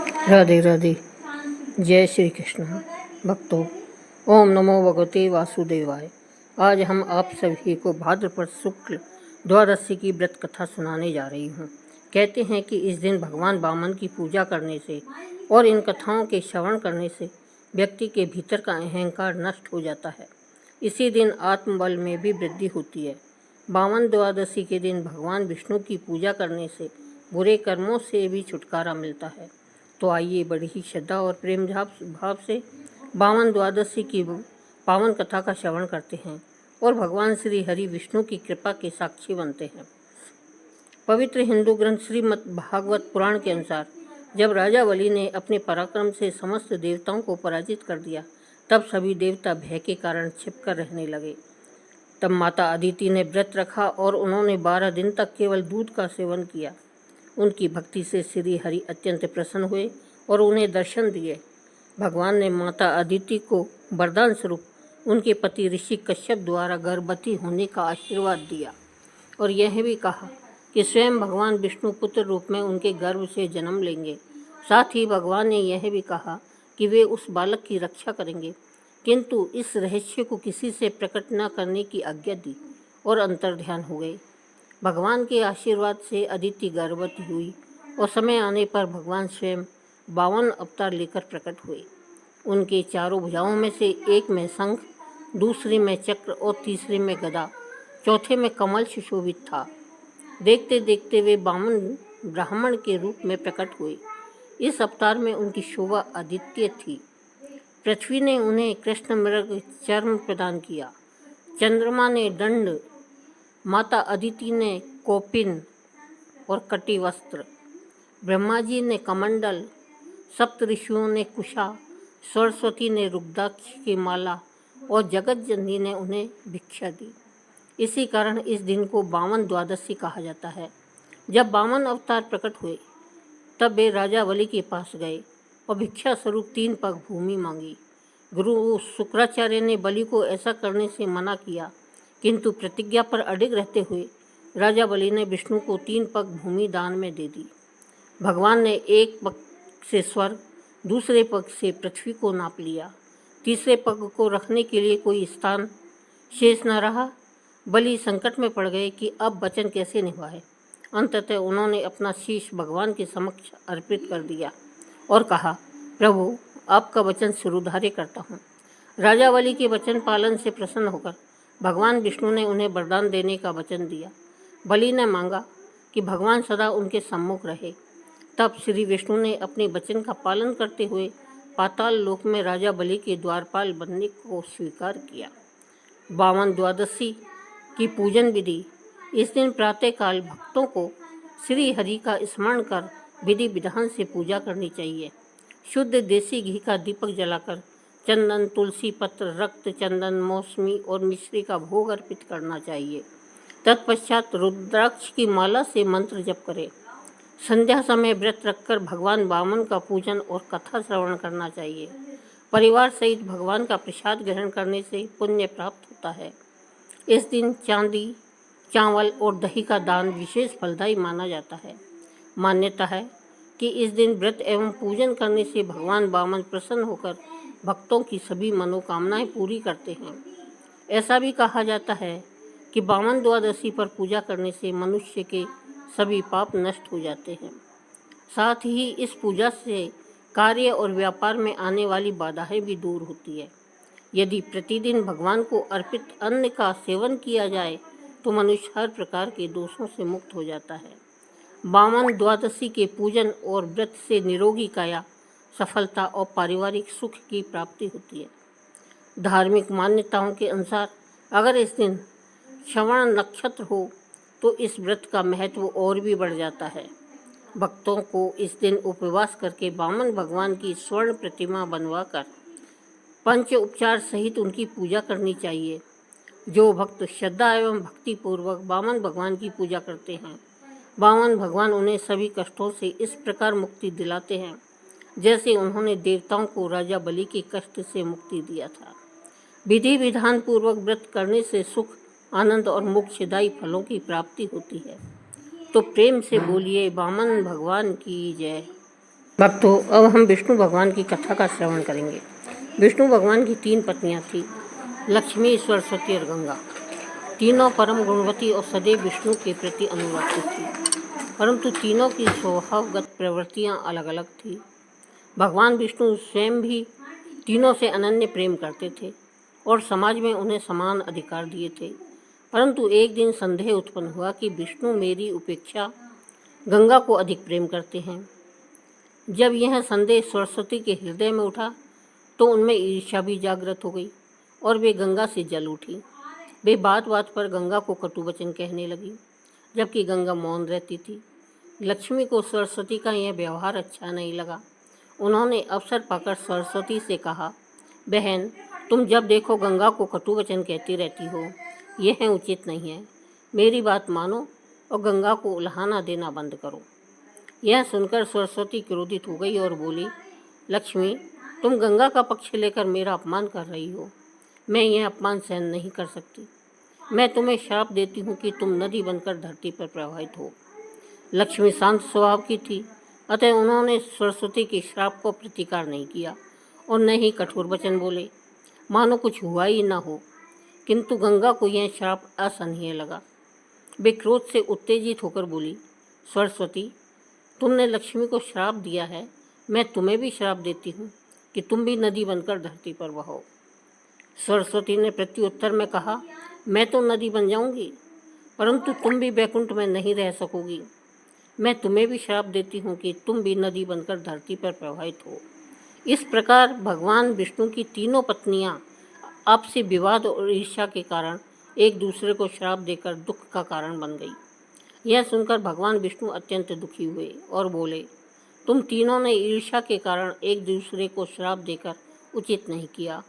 राधे राधे। जय श्री कृष्ण भक्तों। ओम नमो भगवते वासुदेवाय। आज हम आप सभी को भाद्रपद शुक्ल द्वादशी की व्रत कथा सुनाने जा रही हूँ। कहते हैं कि इस दिन भगवान वामन की पूजा करने से और इन कथाओं के श्रवण करने से व्यक्ति के भीतर का अहंकार नष्ट हो जाता है। इसी दिन आत्मबल में भी वृद्धि होती है। वामन द्वादशी के दिन भगवान विष्णु की पूजा करने से बुरे कर्मों से भी छुटकारा मिलता है। तो आइए बड़ी ही श्रद्धा और प्रेम भाव से वामन द्वादशी की पावन कथा का श्रवण करते हैं और भगवान श्री हरि विष्णु की कृपा के साक्षी बनते हैं। पवित्र हिंदू ग्रंथ श्रीमद् भागवत पुराण के अनुसार जब राजा बलि ने अपने पराक्रम से समस्त देवताओं को पराजित कर दिया, तब सभी देवता भय के कारण छिपकर रहने लगे। तब माता अदिति ने व्रत रखा और उन्होंने 12 दिन तक केवल दूध का सेवन किया। उनकी भक्ति से श्री हरि अत्यंत प्रसन्न हुए और उन्हें दर्शन दिए। भगवान ने माता अदिति को वरदान स्वरूप उनके पति ऋषि कश्यप द्वारा गर्भवती होने का आशीर्वाद दिया और यह भी कहा कि स्वयं भगवान विष्णु पुत्र रूप में उनके गर्भ से जन्म लेंगे। साथ ही भगवान ने यह भी कहा कि वे उस बालक की रक्षा करेंगे, किंतु इस रहस्य को किसी से प्रकट न करने की आज्ञा दी और अंतर्ध्यान हो गए। भगवान के आशीर्वाद से अदिति गर्भवती हुई और समय आने पर भगवान स्वयं 52 अवतार लेकर प्रकट हुए। उनके चारों भुजाओं में से एक में शंख, दूसरे में चक्र और तीसरे में गदा, चौथे में कमल सुशोभित था। देखते देखते वे वामन ब्राह्मण के रूप में प्रकट हुए। इस अवतार में उनकी शोभा अद्वितीय थी। पृथ्वी ने उन्हें कृष्ण मृग चर्म प्रदान किया, चंद्रमा ने दंड, माता अदिति ने कौपिन और कटी वस्त्र, ब्रह्मा जी ने कमंडल, सप्त ऋषियों ने कुशा, सरस्वती ने रुद्राक्ष की माला और जगत जननी ने उन्हें भिक्षा दी। इसी कारण इस दिन को वामन द्वादशी कहा जाता है। जब वामन अवतार प्रकट हुए तब वे राजा बलि के पास गए और भिक्षा स्वरूप 3 पग भूमि मांगी। गुरु शुक्राचार्य ने बलि को ऐसा करने से मना किया, किंतु प्रतिज्ञा पर अडिग रहते हुए राजा बलि ने विष्णु को 3 पग भूमि दान में दे दी। भगवान ने एक पग से स्वर्ग, दूसरे पग से पृथ्वी को नाप लिया। तीसरे पग को रखने के लिए कोई स्थान शेष न रहा। बलि संकट में पड़ गए कि अब वचन कैसे निभाए। अंततः उन्होंने अपना शीश भगवान के समक्ष अर्पित कर दिया और कहा, प्रभु, आपका वचन शिरोधार्य करता हूँ। राजा बलि के वचन पालन से प्रसन्न होकर भगवान विष्णु ने उन्हें वरदान देने का वचन दिया। बलि ने मांगा कि भगवान सदा उनके सम्मुख रहे। तब श्री विष्णु ने अपने वचन का पालन करते हुए पाताल लोक में राजा बलि के द्वारपाल बनने को स्वीकार किया। वामन द्वादशी की पूजन विधि। इस दिन प्रातःकाल भक्तों को श्री हरि का स्मरण कर विधि विधान से पूजा करनी चाहिए। शुद्ध देसी घी का दीपक जलाकर चंदन, तुलसी पत्र, रक्त, चंदन, मौसमी और मिश्री का भोग अर्पित करना चाहिए। तत्पश्चात रुद्राक्ष की माला से मंत्र जप करें। संध्या समय व्रत रखकर भगवान वामन का पूजन और कथा श्रवण करना चाहिए। परिवार सहित भगवान का प्रसाद ग्रहण करने से पुण्य प्राप्त होता है। इस दिन चांदी, चावल और दही का दान विशेष फलदायी माना जाता है। मान्यता है कि इस दिन व्रत एवं पूजन करने से भगवान वामन प्रसन्न होकर भक्तों की सभी मनोकामनाएं पूरी करते हैं। ऐसा भी कहा जाता है कि वामन द्वादशी पर पूजा करने से मनुष्य के सभी पाप नष्ट हो जाते हैं। साथ ही इस पूजा से कार्य और व्यापार में आने वाली बाधाएं भी दूर होती है। यदि प्रतिदिन भगवान को अर्पित अन्न का सेवन किया जाए तो मनुष्य हर प्रकार के दोषों से मुक्त हो जाता है। वामन द्वादशी के पूजन और व्रत से निरोगी काया, सफलता और पारिवारिक सुख की प्राप्ति होती है। धार्मिक मान्यताओं के अनुसार अगर इस दिन श्रवण नक्षत्र हो तो इस व्रत का महत्व और भी बढ़ जाता है। भक्तों को इस दिन उपवास करके वामन भगवान की स्वर्ण प्रतिमा बनवाकर पंच उपचार सहित उनकी पूजा करनी चाहिए। जो भक्त श्रद्धा एवं भक्ति पूर्वक वामन भगवान की पूजा करते हैं, वामन भगवान उन्हें सभी कष्टों से इस प्रकार मुक्ति दिलाते हैं जैसे उन्होंने देवताओं को राजा बलि के कष्ट से मुक्ति दिया था। विधि विधान पूर्वक व्रत करने से सुख, आनंद और मोक्षदायी फलों की प्राप्ति होती है। तो प्रेम से बोलिए वामन भगवान की जय। भक्तों, अब हम विष्णु भगवान की कथा का श्रवण करेंगे। विष्णु भगवान की 3 पत्नियां थीं, लक्ष्मी, सरस्वती और गंगा। तीनों परम गुणवती और सदैव विष्णु के प्रति अनुरक्त थी, परंतु तीनों की स्वभावगत प्रवृत्तियां अलग अलग थीं। भगवान विष्णु स्वयं भी तीनों से अनन्य प्रेम करते थे और समाज में उन्हें समान अधिकार दिए थे। परंतु एक दिन संदेह उत्पन्न हुआ कि विष्णु मेरी उपेक्षा गंगा को अधिक प्रेम करते हैं। जब यह संदेह सरस्वती के हृदय में उठा तो उनमें ईर्ष्या भी जागृत हो गई और वे गंगा से जल उठी। वे बात बात पर गंगा को कटु वचन कहने लगी, जबकि गंगा मौन रहती थी। लक्ष्मी को सरस्वती का यह व्यवहार अच्छा नहीं लगा। उन्होंने अवसर पाकर सरस्वती से कहा, बहन, तुम जब देखो गंगा को कटु वचन कहती रहती हो, यह उचित नहीं है। मेरी बात मानो और गंगा को उल्हाना देना बंद करो। यह सुनकर सरस्वती क्रोधित हो गई और बोली, लक्ष्मी, तुम गंगा का पक्ष लेकर मेरा अपमान कर रही हो। मैं यह अपमान सहन नहीं कर सकती। मैं तुम्हें श्राप देती हूँ कि तुम नदी बनकर धरती पर प्रवाहित हो। लक्ष्मी शांत स्वभाव की थी, अतः उन्होंने सरस्वती के श्राप को प्रतिकार नहीं किया और न ही कठोर वचन बोले, मानो कुछ हुआ ही न हो। किंतु गंगा को यह श्राप असहनीय लगा। वे क्रोध से उत्तेजित होकर बोली, सरस्वती, तुमने लक्ष्मी को श्राप दिया है, मैं तुम्हें भी श्राप देती हूँ कि तुम भी नदी बनकर धरती पर बहो। सरस्वती ने प्रत्युत्तर में कहा, मैं तो नदी बन जाऊंगी, परंतु तुम भी वैकुंठ में नहीं रह सकोगी। मैं तुम्हें भी श्राप देती हूँ कि तुम भी नदी बनकर धरती पर प्रवाहित हो। इस प्रकार भगवान विष्णु की तीनों पत्नियां आपसी विवाद और ईर्ष्या के कारण एक दूसरे को श्राप देकर दुख का कारण बन गई। यह सुनकर भगवान विष्णु अत्यंत दुखी हुए और बोले, तुम तीनों ने ईर्ष्या के कारण एक दूसरे को श्राप देकर उचित नहीं किया।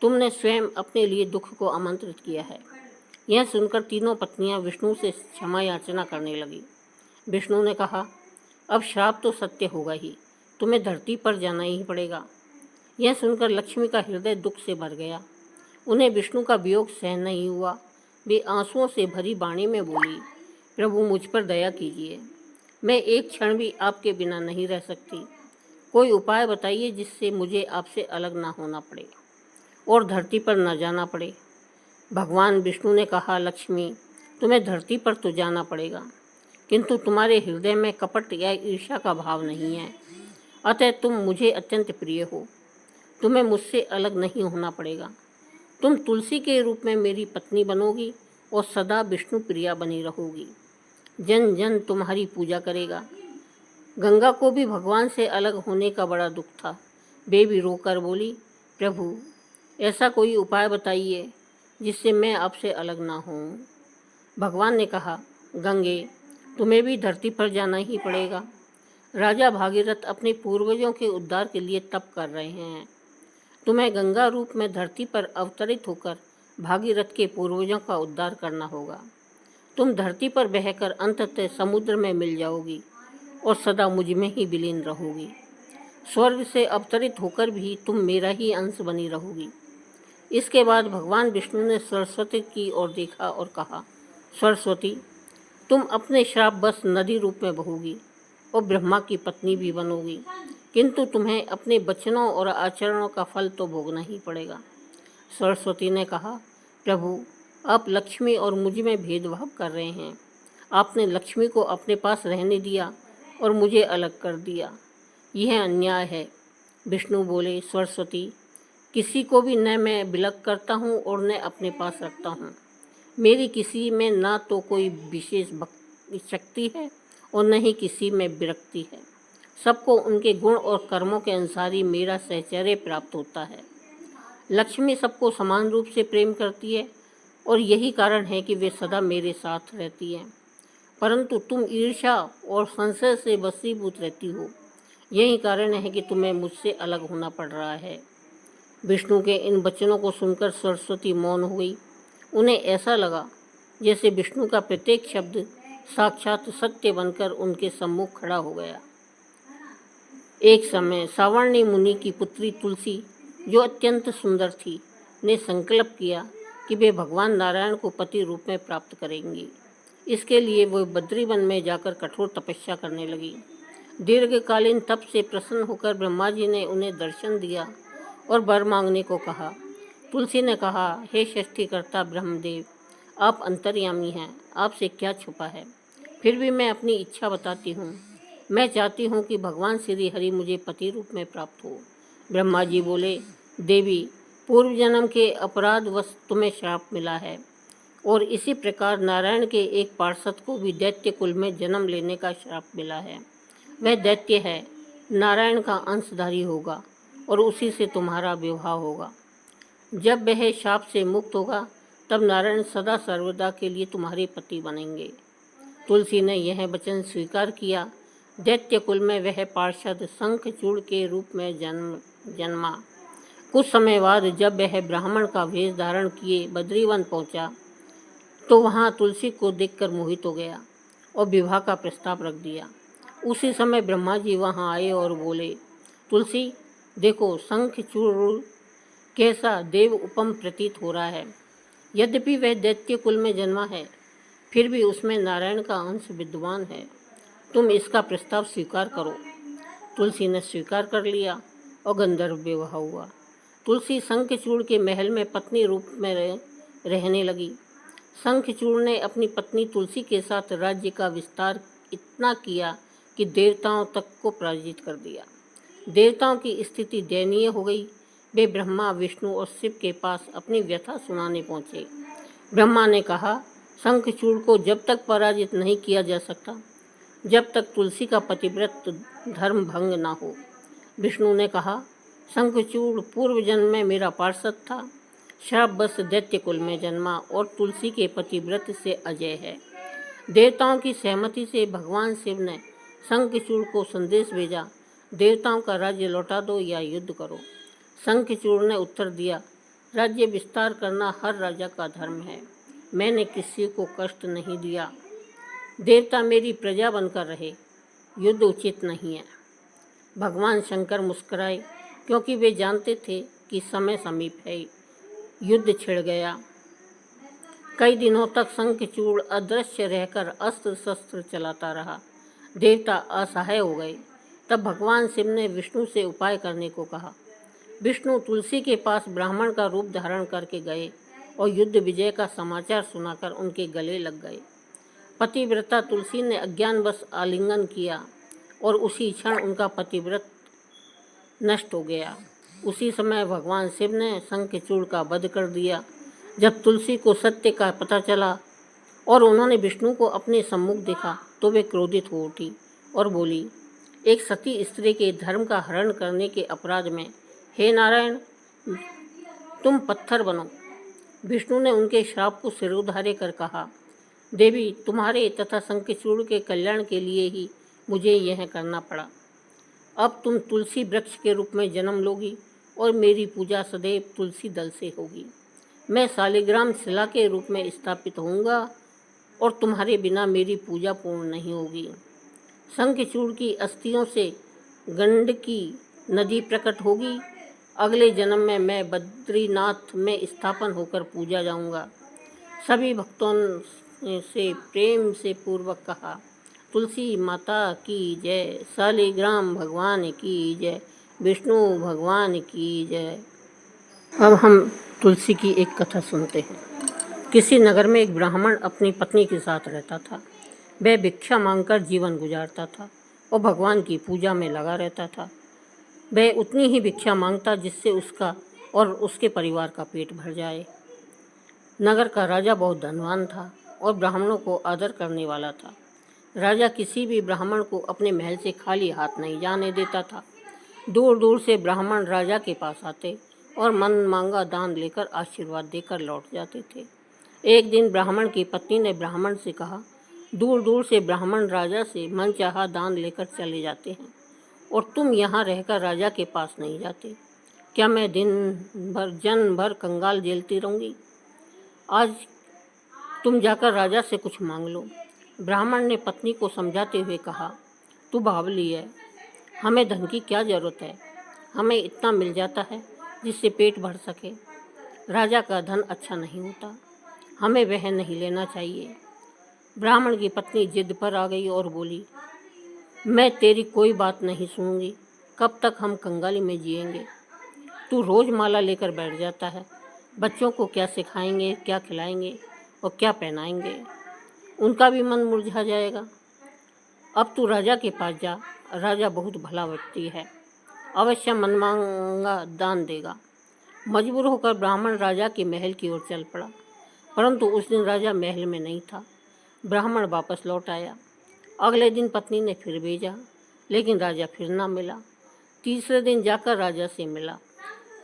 तुमने स्वयं अपने लिए दुख को आमंत्रित किया है। यह सुनकर तीनों पत्नियां विष्णु से क्षमा याचना करने लगी। विष्णु ने कहा, अब श्राप तो सत्य होगा ही, तुम्हें धरती पर जाना ही पड़ेगा। यह सुनकर लक्ष्मी का हृदय दुख से भर गया। उन्हें विष्णु का वियोग सहन नहीं हुआ। वे आंसुओं से भरी वाणी में बोली, प्रभु, मुझ पर दया कीजिए। मैं एक क्षण भी आपके बिना नहीं रह सकती। कोई उपाय बताइए जिससे मुझे आपसे अलग ना होना पड़े और धरती पर न जाना पड़े। भगवान विष्णु ने कहा, लक्ष्मी, तुम्हें धरती पर तो जाना पड़ेगा, किंतु तुम्हारे हृदय में कपट या ईर्ष्या का भाव नहीं है, अतः तुम मुझे अत्यंत प्रिय हो। तुम्हें मुझसे अलग नहीं होना पड़ेगा। तुम तुलसी के रूप में मेरी पत्नी बनोगी और सदा विष्णु प्रिया बनी रहोगी। जन जन तुम्हारी पूजा करेगा। गंगा को भी भगवान से अलग होने का बड़ा दुख था। वे भी रोकर बोली, प्रभु, ऐसा कोई उपाय बताइए जिससे मैं आपसे अलग ना हूँ। भगवान ने कहा, गंगे, तुम्हें भी धरती पर जाना ही पड़ेगा। राजा भागीरथ अपने पूर्वजों के उद्धार के लिए तप कर रहे हैं। तुम्हें गंगा रूप में धरती पर अवतरित होकर भागीरथ के पूर्वजों का उद्धार करना होगा। तुम धरती पर बहकर अंततः समुद्र में मिल जाओगी और सदा मुझ में ही विलीन रहोगी। स्वर्ग से अवतरित होकर भी तुम मेरा ही अंश बनी रहोगी। इसके बाद भगवान विष्णु ने सरस्वती की ओर देखा और कहा, सरस्वती, तुम अपने श्राप बस नदी रूप में बहोगी और ब्रह्मा की पत्नी भी बनोगी, किंतु तुम्हें अपने वचनों और आचरणों का फल तो भोगना ही पड़ेगा। सरस्वती ने कहा, प्रभु, आप लक्ष्मी और मुझ में भेदभाव कर रहे हैं। आपने लक्ष्मी को अपने पास रहने दिया और मुझे अलग कर दिया। यह अन्याय है। विष्णु बोले, सरस्वती, किसी को भी न मैं विलग करता हूँ और न अपने पास रखता हूँ। मेरी किसी में ना तो कोई विशेष शक्ति है और न ही किसी में विरक्ति है। सबको उनके गुण और कर्मों के अनुसार ही मेरा सहचर्य प्राप्त होता है। लक्ष्मी सबको समान रूप से प्रेम करती है और यही कारण है कि वे सदा मेरे साथ रहती हैं, परंतु तुम ईर्ष्या और संशय से वशीभूत रहती हो। यही कारण है कि तुम्हें मुझसे अलग होना पड़ रहा है। विष्णु के इन वचनों को सुनकर सरस्वती मौन हो गई। उन्हें ऐसा लगा जैसे विष्णु का प्रत्येक शब्द साक्षात सत्य बनकर उनके सम्मुख खड़ा हो गया। एक समय सावर्णी मुनि की पुत्री तुलसी, जो अत्यंत सुंदर थी, ने संकल्प किया कि वे भगवान नारायण को पति रूप में प्राप्त करेंगी। इसके लिए वो बद्रीवन में जाकर कठोर तपस्या करने लगी। दीर्घकालीन तप से प्रसन्न होकर ब्रह्मा जी ने उन्हें दर्शन दिया और वर मांगने को कहा। तुलसी ने कहा, हे सृष्टिकर्ता ब्रह्मदेव, आप अंतर्यामी हैं, आपसे क्या छुपा है। फिर भी मैं अपनी इच्छा बताती हूँ। मैं चाहती हूँ कि भगवान श्री हरि मुझे पति रूप में प्राप्त हो। ब्रह्मा जी बोले, देवी, पूर्व जन्म के अपराधवश तुम्हें श्राप मिला है और इसी प्रकार नारायण के एक पार्षद को भी दैत्य कुल में जन्म लेने का श्राप मिला है। वह दैत्य है, नारायण का अंशधारी होगा और उसी से तुम्हारा विवाह होगा। जब वह शाप से मुक्त होगा तब नारायण सदा सर्वदा के लिए तुम्हारे पति बनेंगे। तुलसी ने यह वचन स्वीकार किया। दैत्य कुल में वह पार्षद शंखचूड़ के रूप में जन्मा। कुछ समय बाद जब वह ब्राह्मण का वेश धारण किए बद्रीवन पहुंचा तो वहां तुलसी को देखकर मोहित हो गया और विवाह का प्रस्ताव रख दिया। उसी समय ब्रह्मा जी वहां आए और बोले, तुलसी, देखो शंखचूड़ कैसा देव उपम प्रतीत हो रहा है। यद्यपि वह दैत्य कुल में जन्मा है, फिर भी उसमें नारायण का अंश विद्यमान है। तुम इसका प्रस्ताव स्वीकार करो। तुलसी ने स्वीकार कर लिया और गंधर्व विवाह हुआ। तुलसी शंखचूड़ के महल में पत्नी रूप में रहने लगी। शंखचूड़ ने अपनी पत्नी तुलसी के साथ राज्य का विस्तार इतना किया कि देवताओं तक को पराजित कर दिया। देवताओं की स्थिति दयनीय हो गई। वे ब्रह्मा, विष्णु और शिव के पास अपनी व्यथा सुनाने पहुँचे। ब्रह्मा ने कहा, शंखचूड़ को जब तक पराजित नहीं किया जा सकता, जब तक तुलसी का पतिव्रत धर्म भंग न हो। विष्णु ने कहा, शंखचूड़ पूर्व जन्म में मेरा पार्षद था, श्रापवश दैत्य कुल में जन्मा और तुलसी के पतिव्रत से अजय है। देवताओं की सहमति से भगवान शिव ने शंखचूड़ को संदेश भेजा, देवताओं का राज्य लौटा दो या युद्ध करो। शंखचूड़ ने उत्तर दिया, राज्य विस्तार करना हर राजा का धर्म है। मैंने किसी को कष्ट नहीं दिया। देवता मेरी प्रजा बनकर रहे, युद्ध उचित नहीं है। भगवान शंकर मुस्कुराए, क्योंकि वे जानते थे कि समय समीप है। युद्ध छिड़ गया। कई दिनों तक शंखचूड़ अदृश्य रहकर अस्त्र शस्त्र चलाता रहा। देवता असहाय हो गए। तब भगवान शिव ने विष्णु से उपाय करने को कहा। विष्णु तुलसी के पास ब्राह्मण का रूप धारण करके गए और युद्ध विजय का समाचार सुनाकर उनके गले लग गए। पतिव्रता तुलसी ने अज्ञानवश आलिंगन किया और उसी क्षण उनका पतिव्रत नष्ट हो गया। उसी समय भगवान शिव ने शंखचूड़ का वध कर दिया। जब तुलसी को सत्य का पता चला और उन्होंने विष्णु को अपने सम्मुख देखा तो वे क्रोधित हो उठी और बोली, एक सती स्त्री के धर्म का हरण करने के अपराध में हे नारायण, तुम पत्थर बनो। विष्णु ने उनके श्राप को सिरोधार्य कर कहा, देवी, तुम्हारे तथा शंखचूड़ के कल्याण के लिए ही मुझे यह करना पड़ा। अब तुम तुलसी वृक्ष के रूप में जन्म लोगी और मेरी पूजा सदैव तुलसी दल से होगी। मैं शालिग्राम शिला के रूप में स्थापित होऊंगा और तुम्हारे बिना मेरी पूजा पूर्ण नहीं होगी। शंखचूड़ की अस्थियों से गंडकी नदी प्रकट होगी। अगले जन्म में मैं बद्रीनाथ में स्थापन होकर पूजा जाऊंगा। सभी भक्तों से प्रेम से पूर्वक कहा, तुलसी माता की जय, शालिग्राम भगवान की जय, विष्णु भगवान की जय। अब हम तुलसी की एक कथा सुनते हैं। किसी नगर में एक ब्राह्मण अपनी पत्नी के साथ रहता था। वह भिक्षा मांगकर जीवन गुजारता था और भगवान की पूजा में लगा रहता था। वह उतनी ही भिक्षा मांगता जिससे उसका और उसके परिवार का पेट भर जाए। नगर का राजा बहुत धनवान था और ब्राह्मणों को आदर करने वाला था। राजा किसी भी ब्राह्मण को अपने महल से खाली हाथ नहीं जाने देता था। दूर दूर से ब्राह्मण राजा के पास आते और मन मांगा दान लेकर आशीर्वाद देकर लौट जाते थे। एक दिन ब्राह्मण की पत्नी ने ब्राह्मण से कहा, दूर दूर से ब्राह्मण राजा से मनचाहा दान लेकर चले जाते हैं और तुम यहाँ रहकर राजा के पास नहीं जाते। क्या मैं जन्म भर कंगाल झेलती रहूँगी? आज तुम जाकर राजा से कुछ मांग लो। ब्राह्मण ने पत्नी को समझाते हुए कहा, तू बावली है, हमें धन की क्या ज़रूरत है। हमें इतना मिल जाता है जिससे पेट भर सके। राजा का धन अच्छा नहीं होता, हमें वह नहीं लेना चाहिए। ब्राह्मण की पत्नी जिद पर आ गई और बोली, मैं तेरी कोई बात नहीं सुनूंगी। कब तक हम कंगाली में जिएंगे? तू रोज माला लेकर बैठ जाता है। बच्चों को क्या सिखाएंगे, क्या खिलाएंगे और क्या पहनाएंगे? उनका भी मन मुरझा जाएगा। अब तू राजा के पास जा। राजा बहुत भला व्यक्ति है, अवश्य मनमांगा दान देगा। मजबूर होकर ब्राह्मण राजा के महल की ओर चल पड़ा, परंतु उस दिन राजा महल में नहीं था। ब्राह्मण वापस लौट आया। अगले दिन पत्नी ने फिर भेजा, लेकिन राजा फिर ना मिला। तीसरे दिन जाकर राजा से मिला।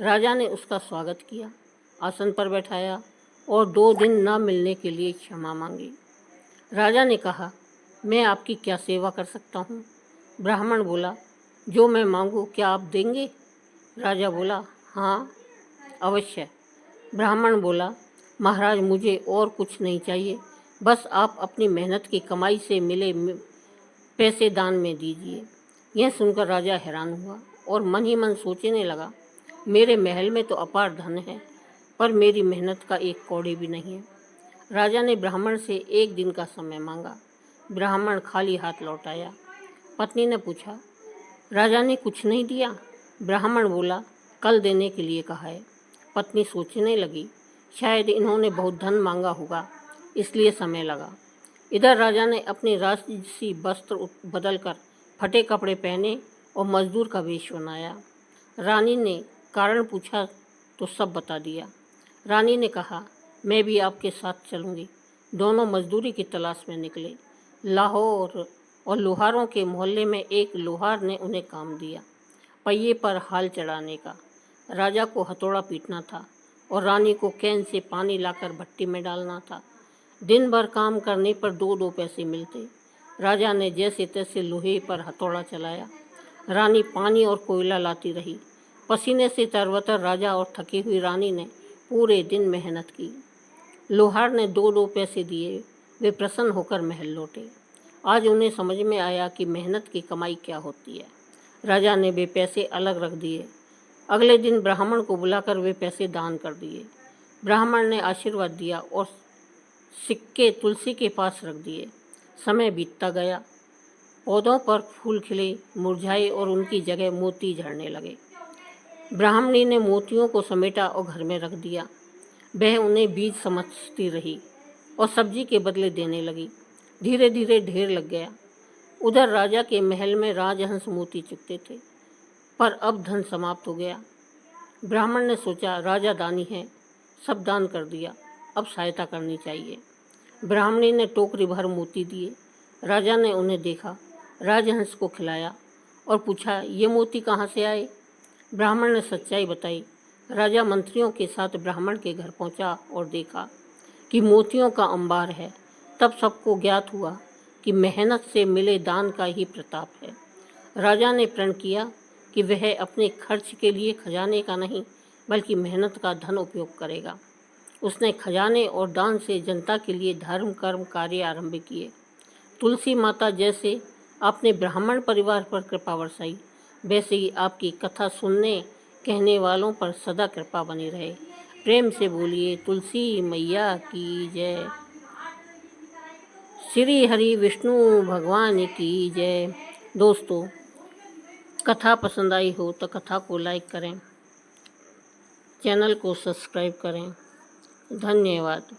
राजा ने उसका स्वागत किया, आसन पर बैठाया और 2 दिन न मिलने के लिए क्षमा मांगी। राजा ने कहा, मैं आपकी क्या सेवा कर सकता हूँ? ब्राह्मण बोला, जो मैं मांगूँ क्या आप देंगे? राजा बोला, हाँ अवश्य। ब्राह्मण बोला, महाराज मुझे और कुछ नहीं चाहिए, बस आप अपनी मेहनत की कमाई से मिले पैसे दान में दीजिए। यह सुनकर राजा हैरान हुआ और मन ही मन सोचने लगा, मेरे महल में तो अपार धन है, पर मेरी मेहनत का एक कौड़ी भी नहीं है। राजा ने ब्राह्मण से 1 दिन का समय मांगा। ब्राह्मण खाली हाथ लौट आया। पत्नी ने पूछा, राजा ने कुछ नहीं दिया? ब्राह्मण बोला, कल देने के लिए कहा है। पत्नी सोचने लगी, शायद इन्होंने बहुत धन मांगा होगा, इसलिए समय लगा। इधर राजा ने अपने राजसी वस्त्र बदलकर फटे कपड़े पहने और मजदूर का वेश बनाया। रानी ने कारण पूछा तो सब बता दिया। रानी ने कहा, मैं भी आपके साथ चलूँगी। दोनों मजदूरी की तलाश में निकले। लाहौर और लोहारों के मोहल्ले में एक लोहार ने उन्हें काम दिया, पहिए पर हाल चढ़ाने का। राजा को हथौड़ा पीटना था और रानी को कैन से पानी लाकर भट्टी में डालना था। दिन भर काम करने पर 2-2 पैसे मिलते। राजा ने जैसे तैसे लोहे पर हथौड़ा चलाया। रानी पानी और कोयला लाती रही। पसीने से तरबतर राजा और थकी हुई रानी ने पूरे दिन मेहनत की। लोहार ने 2-2 पैसे दिए। वे प्रसन्न होकर महल लौटे। आज उन्हें समझ में आया कि मेहनत की कमाई क्या होती है। राजा ने वे पैसे अलग रख दिए। अगले दिन ब्राह्मण को बुलाकर वे पैसे दान कर दिए। ब्राह्मण ने आशीर्वाद दिया और सिक्के तुलसी के पास रख दिए। समय बीतता गया। पौधों पर फूल खिले, मुरझाए और उनकी जगह मोती झड़ने लगे। ब्राह्मणी ने मोतियों को समेटा और घर में रख दिया। वह उन्हें बीज समझती रही और सब्जी के बदले देने लगी। धीरे धीरे ढेर लग गया। उधर राजा के महल में राजहंस मोती चुगते थे, पर अब धन समाप्त हो गया। ब्राह्मण ने सोचा, राजा दानी है, सब दान कर दिया, अब सहायता करनी चाहिए। ब्राह्मणी ने टोकरी भर मोती दिए। राजा ने उन्हें देखा, राजहंस को खिलाया और पूछा, ये मोती कहाँ से आए? ब्राह्मण ने सच्चाई बताई। राजा मंत्रियों के साथ ब्राह्मण के घर पहुंचा और देखा कि मोतियों का अंबार है। तब सबको ज्ञात हुआ कि मेहनत से मिले दान का ही प्रताप है। राजा ने प्रण किया कि वह अपने खर्च के लिए खजाने का नहीं, बल्कि मेहनत का धन उपयोग करेगा। उसने खजाने और दान से जनता के लिए धर्म कर्म कार्य आरंभ किए। तुलसी माता जैसे आपने ब्राह्मण परिवार पर कृपा बरसाई, वैसे ही आपकी कथा सुनने कहने वालों पर सदा कृपा बनी रहे। प्रेम से बोलिए तुलसी मैया की जय। श्री हरि विष्णु भगवान की जय। दोस्तों, कथा पसंद आई हो तो कथा को लाइक करें, चैनल को सब्सक्राइब करें। धन्यवाद।